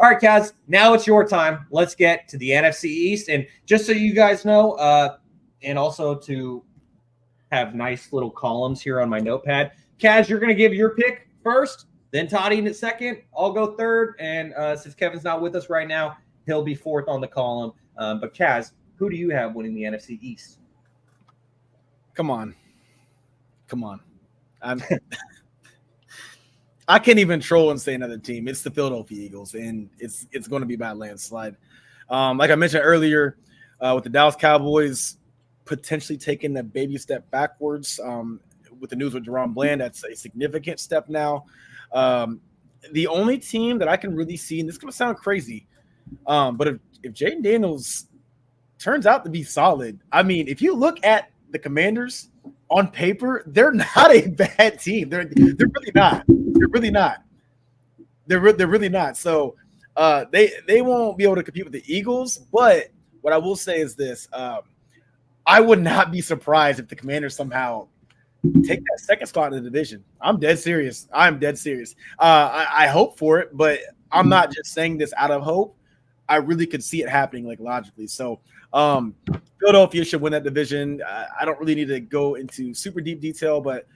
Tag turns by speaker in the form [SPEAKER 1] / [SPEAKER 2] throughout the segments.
[SPEAKER 1] All right, Kaz, now it's your time. Let's get to the NFC East. And just so you guys know, and also to have nice little columns here on my notepad, Kaz, you're going to give your pick first, then Toddy in second. I'll go third. And since Kevin's not with us right now, he'll be fourth on the column. But Kaz, who do you have winning the NFC East?
[SPEAKER 2] Come on. I can't even troll and say another team. It's the Philadelphia Eagles, and it's going to be by a landslide. Like I mentioned earlier, with the Dallas Cowboys potentially taking a baby step backwards, with the news with Jerome Bland, that's a significant step now. The only team that I can really see, and this is going to sound crazy, but if Jaden Daniels turns out to be solid, I mean, if you look at the Commanders on paper, they're not a bad team. They're really not. They're really not. They're really not. So they won't be able to compete with the Eagles. But what I will say is this: I would not be surprised if the Commanders somehow take that second spot in the division. I'm dead serious. I hope for it, but I'm not just saying this out of hope. I really could see it happening, like, logically. So Philadelphia should win that division. I don't really need to go into super deep detail, but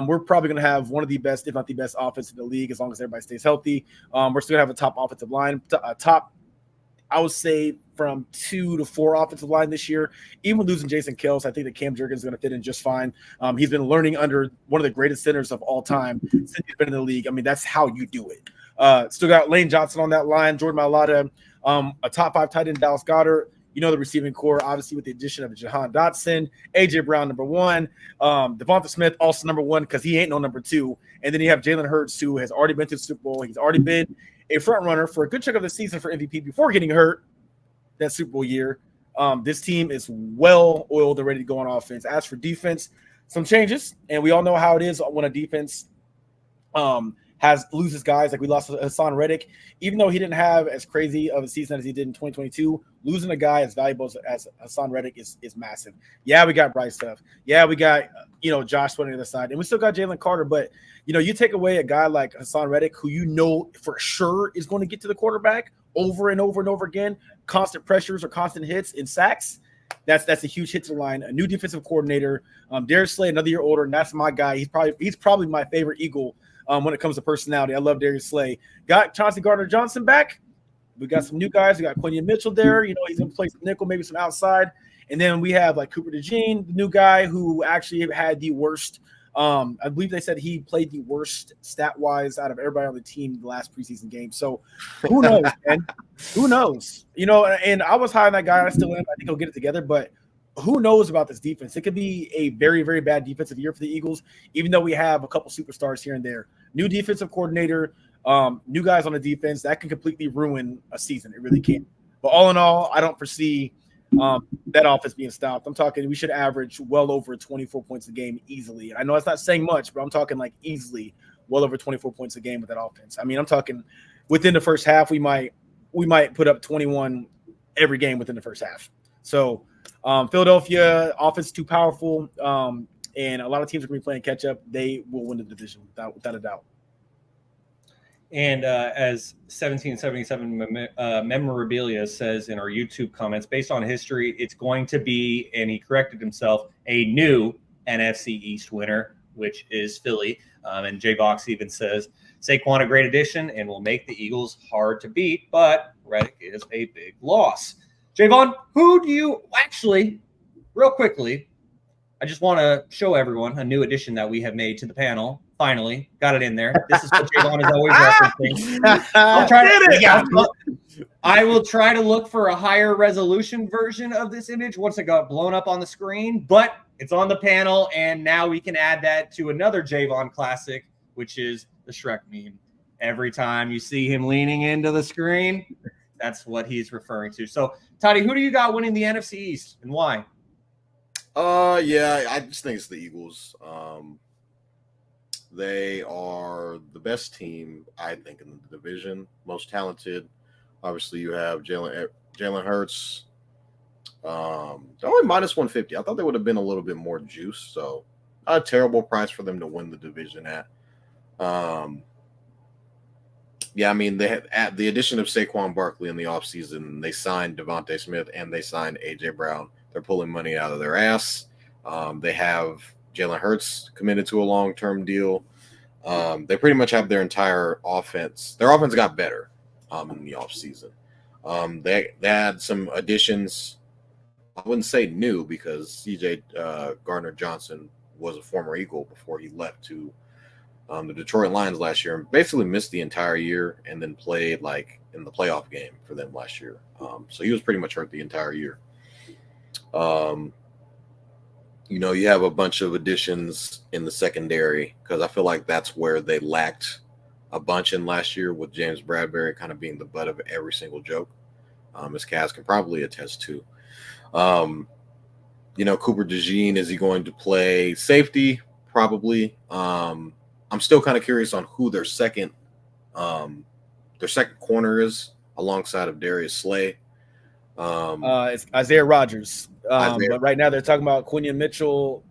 [SPEAKER 2] we're probably going to have one of the best, if not the best, offense in the league as long as everybody stays healthy. We're still going to have a top offensive line, I would say, from 2 to 4 offensive line this year. Even losing Jason Kelce, I think that Cam Jurgens is going to fit in just fine. He's been learning under one of the greatest centers of all time since he's been in the league. I mean, that's how you do it. Still got Lane Johnson on that line, Jordan Mailata, a top 5 tight end, Dallas Goedert. You know, the receiving core, obviously, with the addition of Jahan Dotson, A.J. Brown, number 1, Devonta Smith, also number 1, because he ain't no number 2. And then you have Jalen Hurts, who has already been to the Super Bowl. He's already been a front runner for a good chunk of the season for MVP before getting hurt that Super Bowl year. This team is well-oiled and ready to go on offense. As for defense, some changes, and we all know how it is when a defense loses guys. Like we lost Hassan Reddick, even though he didn't have as crazy of a season as he did in 2022. Losing a guy as valuable as Hassan Reddick is massive. Yeah, we got Bryce Huff. Yeah, we got Josh Sweat on the other side, and we still got Jalen Carter. But you take away a guy like Hassan Reddick, who for sure is going to get to the quarterback over and over and over again, constant pressures or constant hits and sacks. That's a huge hit to the line. A new defensive coordinator, Darius Slay, another year older, and that's my guy. He's probably my favorite Eagle when it comes to personality. I love Darius Slay. Got Chauncey Gardner-Johnson back. We got some new guys. We got Quinion Mitchell there. He's going to play some nickel, maybe some outside. And then we have like Cooper DeJean, the new guy who actually had the worst. I believe they said he played the worst stat-wise out of everybody on the team in the last preseason game. So who knows, man? Who knows? And I was high on that guy. I still am. I think he'll get it together. But who knows about this defense? It could be a very, very bad defensive year for the Eagles, even though we have a couple superstars here and there. New defensive coordinator, new guys on the defense, that can completely ruin a season. It really can. But all in all, I don't foresee that offense being stopped. I'm talking we should average well over 24 points a game easily. I know that's not saying much, but I'm talking like easily well over 24 points a game with that offense. I mean, I'm talking within the first half, we might put up 21 every game within the first half. So Philadelphia offense is too powerful, and a lot of teams are going to be playing catch up. They will win the division without a doubt.
[SPEAKER 1] And as 1777 Memorabilia says in our YouTube comments, based on history, it's going to be, and he corrected himself, a new NFC East winner, which is Philly. And Jay Vox even says, Saquon a great addition and will make the Eagles hard to beat, but Reddick is a big loss. Jaevon, who do you actually, real quickly, I just want to show everyone a new addition that we have made to the panel. Finally, got it in there. This is what Jaevon is always referencing. I will try to look for a higher resolution version of this image once it got blown up on the screen, but it's on the panel, and now we can add that to another Jaevon classic, which is the Shrek meme. Every time you see him leaning into the screen, that's what he's referring to. So, Toddy, who do you got winning the NFC East, and why?
[SPEAKER 3] Yeah, I just think it's the Eagles. They are the best team, I think, in the division, most talented. Obviously, you have Jalen Hurts. They're only minus 150. I thought they would have been a little bit more juice. So, not a terrible price for them to win the division at. Yeah, I mean, they had at the addition of Saquon Barkley in the offseason, they signed Devontae Smith and they signed AJ Brown. They're pulling money out of their ass. They have Jalen Hurts committed to a long-term deal. They pretty much have their entire offense. Their offense got better in the offseason. They had some additions. I wouldn't say new because CJ Gardner Johnson was a former Eagle before he left to the Detroit Lions last year and basically missed the entire year and then played like in the playoff game for them last year. So he was pretty much hurt the entire year. You have a bunch of additions in the secondary because I feel like that's where they lacked a bunch in last year with James Bradbury kind of being the butt of every single joke, as Kaz can probably attest to. Cooper DeJean, is he going to play safety? Probably. I'm still kind of curious on who their second corner is alongside of Darius Slay.
[SPEAKER 2] It's Isaiah Rodgers.
[SPEAKER 3] Isaiah.
[SPEAKER 2] But right now they're talking about Quinion Mitchell.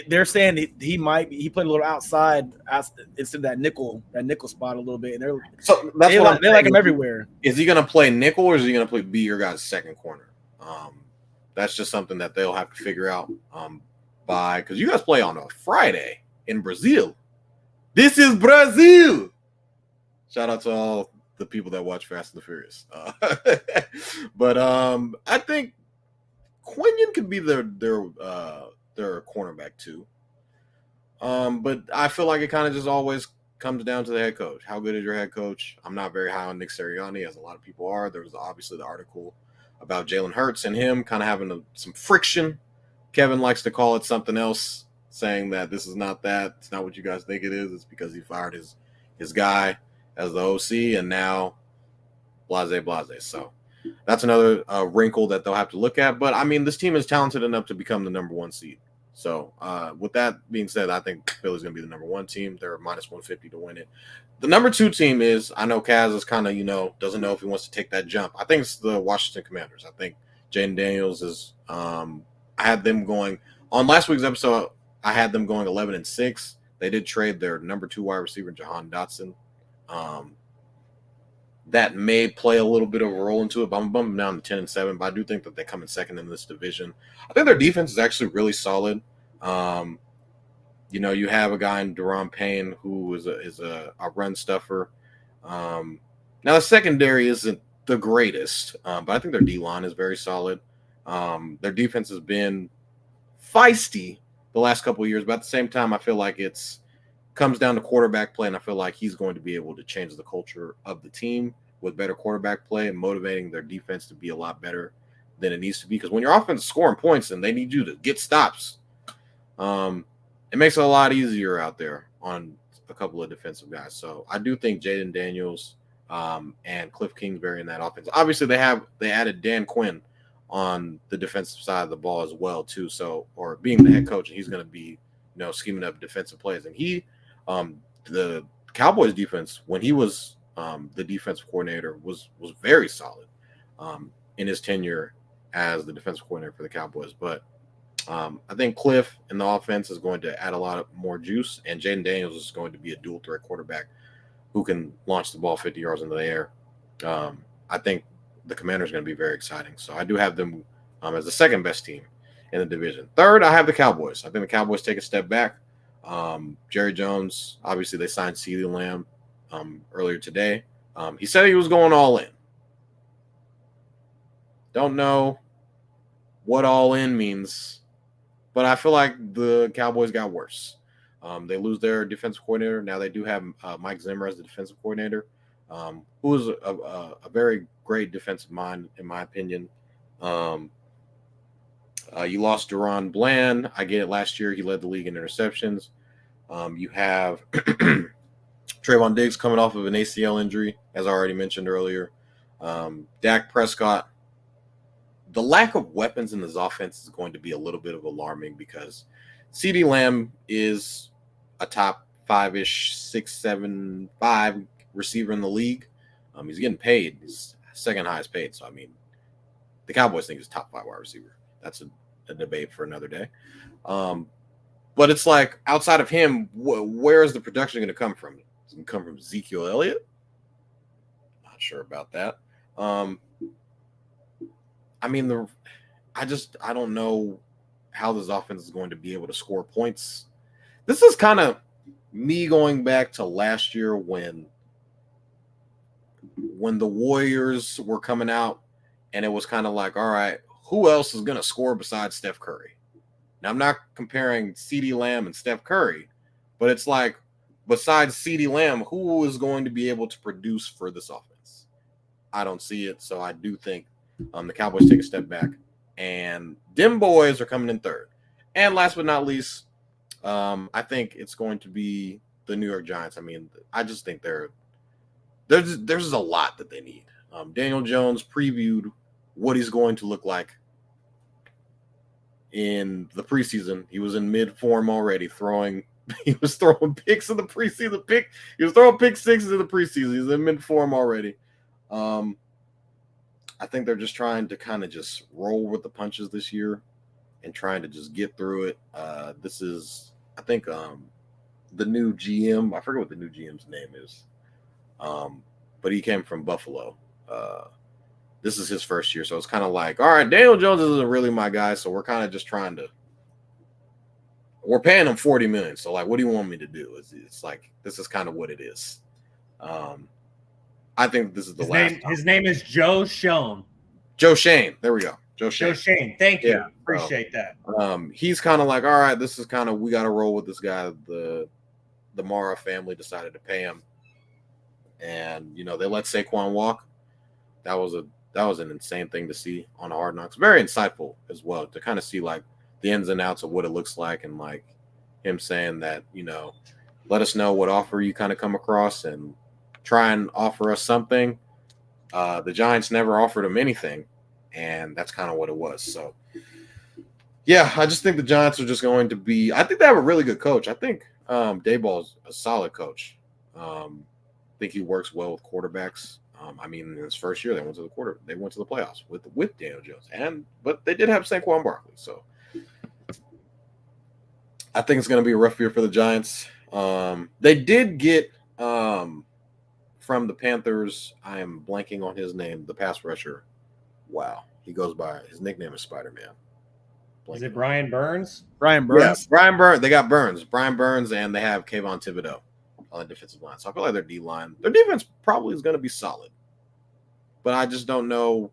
[SPEAKER 2] They're saying he might be. He played a little outside instead of that nickel spot a little bit. And they like him everywhere.
[SPEAKER 3] Is he going to play nickel or is he going to be your guy's second corner? That's just something that they'll have to figure out because you guys play on a Friday in Brazil. This is Brazil. Shout out to all the people that watch Fast and the Furious. But I think Quinion could be their cornerback too. But I feel like it kind of just always comes down to the head coach. How good is your head coach? I'm not very high on Nick Sirianni, as a lot of people are. There was obviously the article about Jalen Hurts and him kind of having some friction. Kevin likes to call it something else, saying that this is not that. It's not what you guys think it is. It's because he fired his guy as the OC, and now blase. So that's another wrinkle that they'll have to look at. But, I mean, this team is talented enough to become the number one seed. So with that being said, I think Philly's going to be the number one team. They're minus 150 to win it. The number two team is, I know Kaz is kind of, doesn't know if he wants to take that jump. I think it's the Washington Commanders. I think Jaden Daniels is I had them going on last week's episode. I had them going 11-6. They did trade their number 2 wide receiver, Jahan Dotson. That may play a little bit of a role into it, but I'm bumping down to 10-7. But I do think that they come in second in this division. I think their defense is actually really solid. You have a guy in Deron Payne who is a run stuffer. Now the secondary isn't the greatest, but I think their D-line is very solid. Their defense has been feisty the last couple of years, but at the same time, I feel like it's comes down to quarterback play, and I feel like he's going to be able to change the culture of the team with better quarterback play and motivating their defense to be a lot better than it needs to be. Because when your offense is scoring points and they need you to get stops, it makes it a lot easier out there on a couple of defensive guys. So I do think Jaden Daniels and Cliff Kingsbury in that offense. Obviously, they added Dan Quinn on the defensive side of the ball as well too. So, or being the head coach, and he's going to be scheming up defensive plays. And the Cowboys defense, when he was the defensive coordinator, was very solid in his tenure as the defensive coordinator for the Cowboys. But I think Cliff in the offense is going to add a lot more juice, and Jaden Daniels is going to be a dual threat quarterback who can launch the ball 50 yards into the air. I think the Commanders are going to be very exciting. So I do have them as the second best team in the division. Third, I have the Cowboys. I think the Cowboys take a step back. Jerry Jones, obviously they signed CeeDee Lamb earlier today. He said he was going all in. Don't know what all in means, but I feel like the Cowboys got worse. They lose their defensive coordinator. Now they do have Mike Zimmer as the defensive coordinator, who is a very great defensive mind, in my opinion. You lost Deron Bland. I get it. Last year, he led the league in interceptions. You have Trayvon Diggs coming off of an ACL injury, as I already mentioned earlier. Dak Prescott. The lack of weapons in this offense is going to be a little bit of alarming because CeeDee Lamb is a top 5-ish, 6, 7, 5 receiver in the league. He's getting paid. He's second highest paid. So, I mean, the Cowboys think he's top 5 wide receiver. That's a debate for another day. But it's like outside of him, where is the production going to come from? It's going to come from Ezekiel Elliott? sure about that. I mean, I don't know how this offense is going to be able to score points. This is kind of me going back to last year when the Warriors were coming out, and it was kind of like, all right, who else is going to score besides Steph Curry? Now, I'm not comparing CeeDee Lamb and Steph Curry, but it's like, besides CeeDee Lamb, who is going to be able to produce for this offense? I don't see it, so I do think the Cowboys take a step back, and them boys are coming in third. And last but not least, I think it's going to be the New York Giants. I mean, I just think there's a lot that they need. Daniel Jones previewed what he's going to look like in the preseason. He was in mid form already, he was throwing picks in the preseason. He was throwing pick sixes in the preseason. He's in mid form already. I think they're just trying to kind of just roll with the punches this year and trying to just get through it. This is, I think, the new GM. I forget what the new GM's name is, but he came from Buffalo. This is his first year, so it's kind of like, all right, Daniel Jones isn't really my guy, so we're kind of just trying to. We're paying him $40 million, so like, what do you want me to do? It's like, this is kind of what it is. I think this is the last.
[SPEAKER 1] His name is Shaun.
[SPEAKER 3] Joe Shane. There we go. Joe
[SPEAKER 1] Shane. Thank you.
[SPEAKER 3] Yeah,
[SPEAKER 1] Appreciate that.
[SPEAKER 3] He's kind of like, all right, this is kind of, we got to roll with this guy. The Mara family decided to pay him, and they let Saquon walk. That was an insane thing to see on Hard Knocks. Very insightful as well to kind of see like the ins and outs of what it looks like, and like him saying that, let us know what offer you kind of come across and try and offer us something. The Giants never offered him anything, and that's kind of what it was. So, yeah, I just think the Giants are just going to be – I think they have a really good coach. I think Daboll's a solid coach. I think he works well with quarterbacks. I mean, in his first year, they went to the playoffs with Daniel Jones, but they did have Saquon Barkley. So, I think it's going to be a rough year for the Giants. They did get from the Panthers, I am blanking on his name, the pass rusher. Wow. His nickname is Spider-Man.
[SPEAKER 1] Is it Brian Burns?
[SPEAKER 2] Brian Burns?
[SPEAKER 3] Yeah, Brian Burns. They got Burns. Brian Burns, and they have Kayvon Thibodeau on the defensive line. So I feel like their defense probably is going to be solid. But I just don't know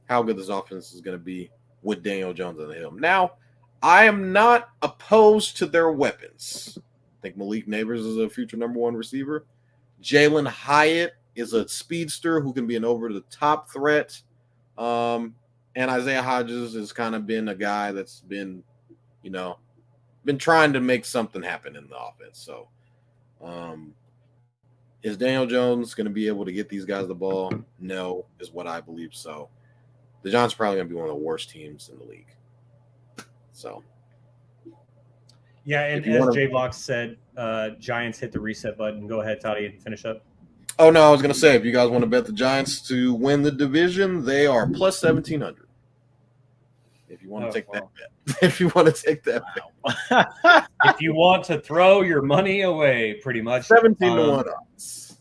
[SPEAKER 3] how good this offense is going to be with Daniel Jones on the hill. Now, I am not opposed to their weapons. I think Malik Neighbors is a future number one receiver. Jalen Hyatt is a speedster who can be an over-the-top threat. And Isaiah Hodgins has kind of been a guy that's been trying to make something happen in the offense. So, is Daniel Jones going to be able to get these guys the ball? No, is what I believe. So, the Giants are probably going to be one of the worst teams in the league. So,
[SPEAKER 1] yeah, and as Jaevon said, Giants hit the reset button. Go ahead, Toddy, and finish up.
[SPEAKER 3] Oh, no, I was going to say, if you guys want to bet the Giants to win the division, they are plus 1,700. If you want to take that bet. If you want to take that bet.
[SPEAKER 1] If you want to throw your money away, pretty much.
[SPEAKER 3] 17 to 1 odds.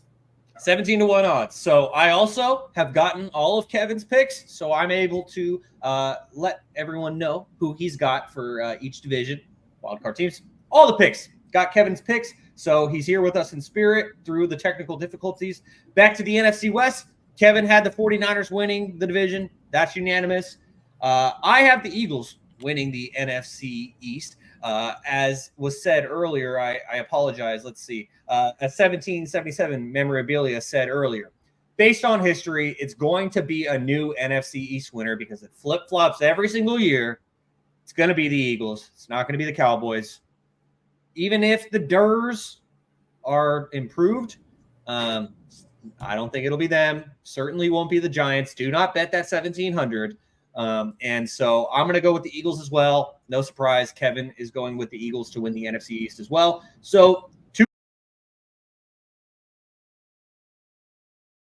[SPEAKER 1] 17 to 1 odds. So I also have gotten all of Kevin's picks, so I'm able to let everyone know who he's got for each division. Wildcard teams. All the picks. Got Kevin's picks. So he's here with us in spirit through the technical difficulties. Back to the NFC West. Kevin had the 49ers winning the division. That's unanimous. I have the Eagles winning the NFC East. As was said earlier, I apologize. Let's see. A 1777 memorabilia said earlier, based on history, it's going to be a new NFC East winner because it flip-flops every single year. It's going to be the Eagles. It's not going to be the Cowboys. Even if the Durs are improved, I don't think it'll be them. Certainly won't be the Giants. Do not bet that 1,700. And so I'm going to go with the Eagles as well. No surprise, Kevin is going with the Eagles to win the NFC East as well. So